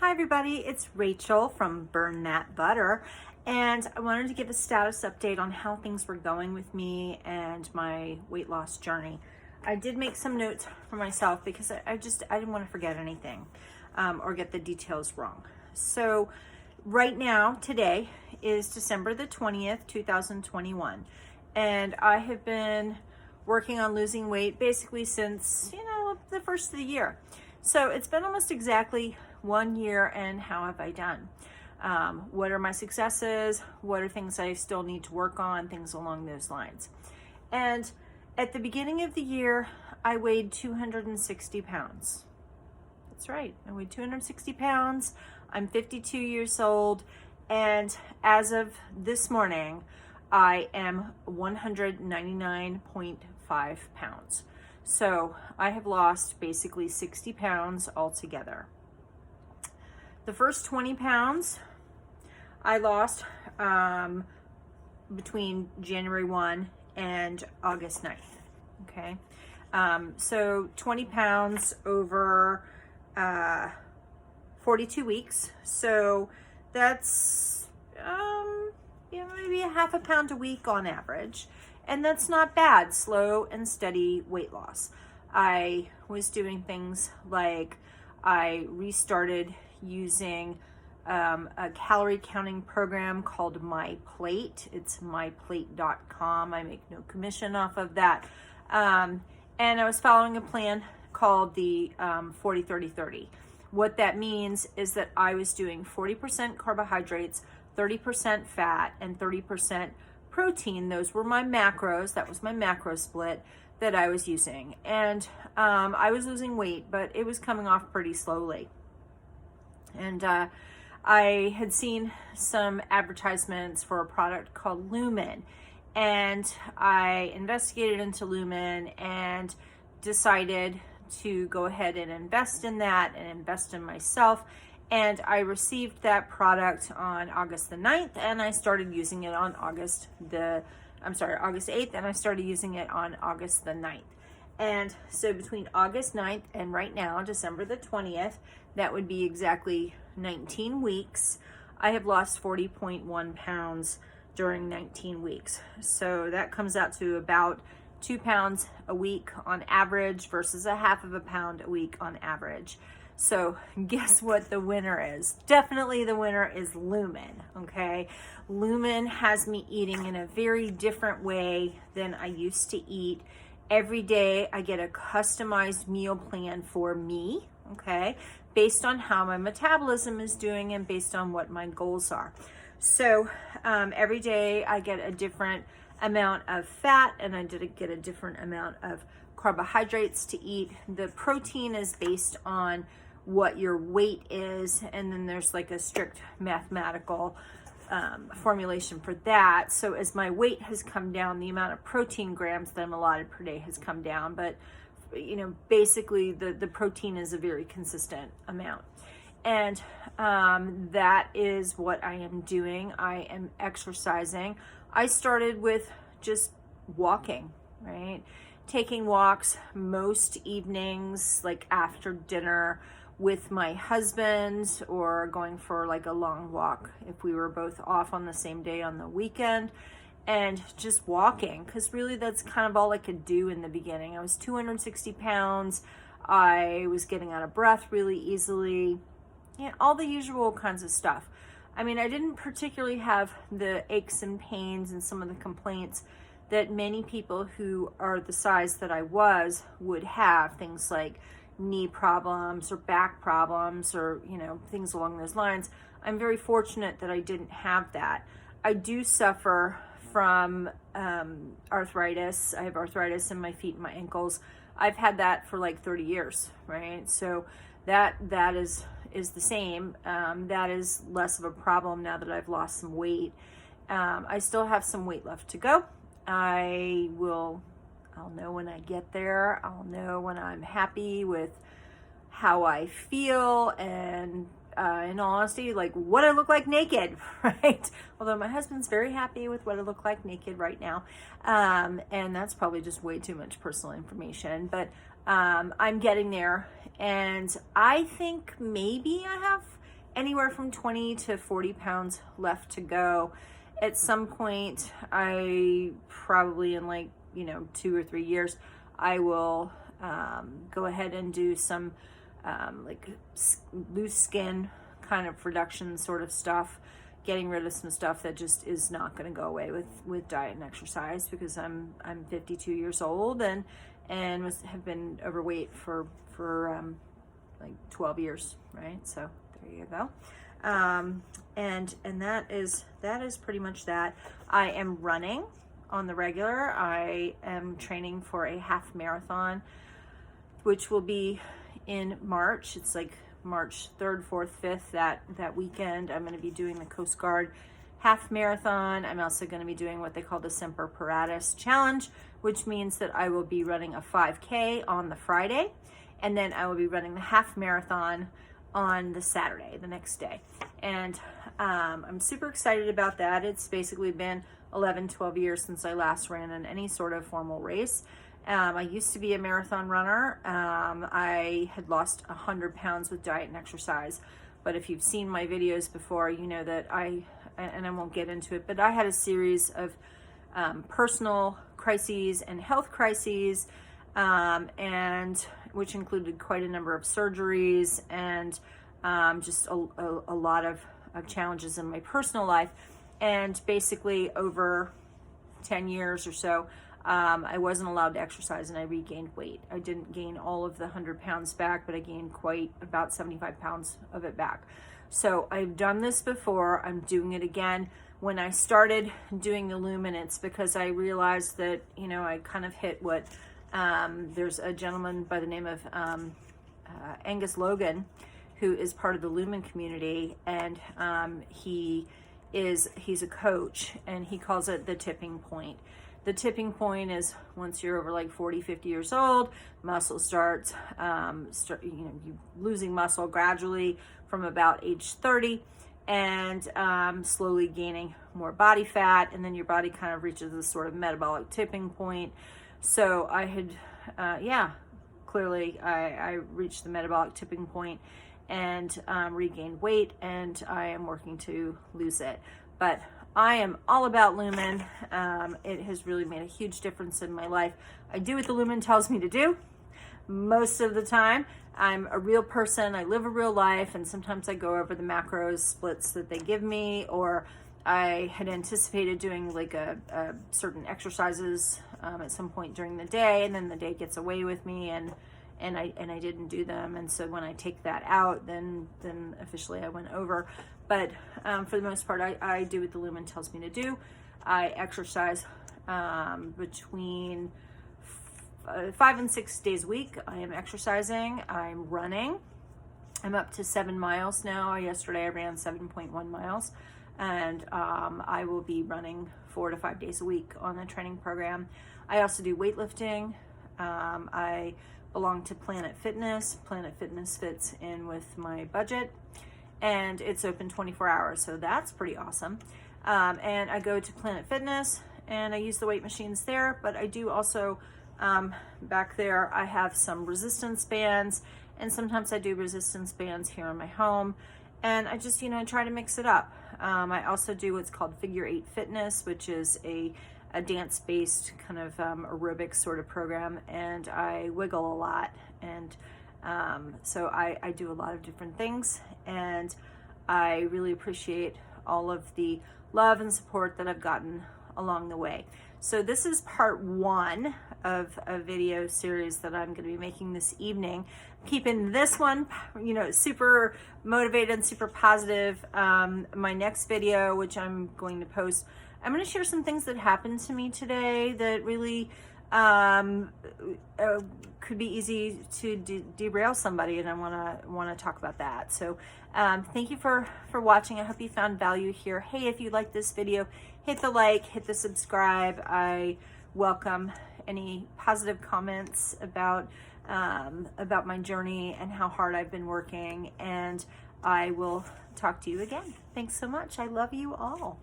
Hi everybody, it's Rachel from Burn That Butter, and I wanted to give a status update on how things were going with me and my weight loss journey. I did make some notes for myself because I didn't want to forget anything or get the details wrong. So right now, today is December the 20th, 2021, and I have been working on losing weight basically since, the first of the year. So it's been almost exactly 1 year, and how have I done? What are my successes? What are things I still need to work on? Things along those lines. And at the beginning of the year, I weighed 260 pounds. That's right, I weighed 260 pounds. I'm 52 years old, and as of this morning, I am 199.5 pounds. So I have lost basically 60 pounds altogether. The first 20 pounds I lost between January 1 and August 9th. Okay. So 20 pounds over 42 weeks. So that's maybe a half a pound a week on average. And that's not bad, slow and steady weight loss. I was doing things like I restarted using a calorie counting program called My Plate. It's myplate.com. I make no commission off of that. And I was following a plan called the 40-30-30. What that means is that I was doing 40% carbohydrates, 30% fat, and 30% protein. Those were my macros. That was my macro split that I was using. And I was losing weight, but it was coming off pretty slowly. And I had seen some advertisements for a product called Lumen. And I investigated into Lumen and decided to go ahead and invest in that and invest in myself. And I received that product on August the 9th, and I started using it on August 8th, and I started using it on August the 9th. And so between August 9th and right now, December the 20th, that would be exactly 19 weeks, I have lost 40.1 pounds during 19 weeks. So that comes out to about 2 pounds a week on average versus a half of a pound a week on average. So guess what the winner is? Definitely the winner is Lumen, okay? Lumen has me eating in a very different way than I used to eat. Every day I get a customized meal plan for me, okay? Based on how my metabolism is doing and based on what my goals are. So every day I get a different amount of fat and I get a different amount of carbohydrates to eat. The protein is based on what your weight is, and then there's like a strict mathematical formulation for that. So as my weight has come down, the amount of protein grams that I'm allotted per day has come down, but basically the protein is a very consistent amount. And that is what I am doing. I am exercising. I started with just walking, right? Taking walks most evenings, like after dinner, with my husband, or going for like a long walk if we were both off on the same day on the weekend, and just walking, because really that's kind of all I could do in the beginning. I was 260 pounds. I was getting out of breath really easily. All the usual kinds of stuff. I mean, I didn't particularly have the aches and pains and some of the complaints that many people who are the size that I was would have, things like knee problems or back problems or, things along those lines. I'm very fortunate that I didn't have that. I do suffer from arthritis. I have arthritis in my feet and my ankles. I've had that for like 30 years, right? So that is the same. That is less of a problem now that I've lost some weight. I still have some weight left to go. I'll know when I get there. I'll know when I'm happy with how I feel, and in all honesty, like what I look like naked, right? Although my husband's very happy with what I look like naked right now. And that's probably just way too much personal information, but I'm getting there. And I think maybe I have anywhere from 20 to 40 pounds left to go. At some point, I probably in like, 2 or 3 years, I will go ahead and do some like loose skin kind of reduction sort of stuff, getting rid of some stuff that just is not going to go away with diet and exercise, because I'm 52 years old and have been overweight for like 12 years, right? So there you go. And that is pretty much that. I am running on the regular. I am training for a half marathon, which will be in March. It's like March 3rd, 4th, 5th, that weekend. I'm going to be doing the Coast Guard half marathon. I'm also going to be doing what they call the Semper Paratus Challenge, which means that I will be running a 5K on the Friday, and then I will be running the half marathon on the Saturday, the next day. And I'm super excited about that. It's basically been 11, 12 years since I last ran in any sort of formal race. I used to be a marathon runner. I had lost 100 pounds with diet and exercise. But if you've seen my videos before, you know that and I won't get into it, but I had a series of personal crises and health crises, and which included quite a number of surgeries and just a lot of challenges in my personal life. And basically over 10 years or so, I wasn't allowed to exercise, and I regained weight. I didn't gain all of the 100 pounds back, but I gained about 75 pounds of it back. So I've done this before. I'm doing it again. When I started doing the Lumen, it's because I realized that, I kind of hit what, there's a gentleman by the name of Angus Logan, who is part of the Lumen community, and he's a coach, and he calls it the tipping point. The tipping point is once you're over like 40, 50 years old, muscle starts, you losing muscle gradually from about age 30, and slowly gaining more body fat, and then your body kind of reaches this sort of metabolic tipping point. So I had, clearly I reached the metabolic tipping point and regained weight, and I am working to lose it. But I am all about Lumen. It has really made a huge difference in my life. I do what the Lumen tells me to do most of the time. I'm a real person. I live a real life, and sometimes I go over the macros splits that they give me, or I had anticipated doing like a certain exercises at some point during the day, and then the day gets away with me, and I didn't do them. And so when I take that out, then officially I went over. But for the most part, I do what the Lumen tells me to do. I exercise between 5 and 6 days a week. I am exercising. I'm running. I'm up to 7 miles now. Yesterday I ran 7.1 miles. And I will be running 4 to 5 days a week on the training program. I also do weightlifting. I belong to Planet Fitness. Planet Fitness fits in with my budget, and it's open 24 hours, so that's pretty awesome. And I go to Planet Fitness and I use the weight machines there, but I do also, back there, I have some resistance bands, and sometimes I do resistance bands here in my home, and I just, try to mix it up. I also do what's called Figure 8 Fitness, which is a dance-based kind of aerobic sort of program, and I wiggle a lot, and so I do a lot of different things, and I really appreciate all of the love and support that I've gotten along the way. So this is part 1 of a video series that I'm going to be making this evening. Keeping this one, super motivated and super positive. My next video, which I'm going to post, I'm going to share some things that happened to me today that really could be easy to derail somebody, and I want to talk about that. So thank you for watching. I hope you found value here. Hey, if you like this video, hit the like, hit the subscribe. I welcome any positive comments about my journey and how hard I've been working, and I will talk to you again. Thanks so much. I love you all.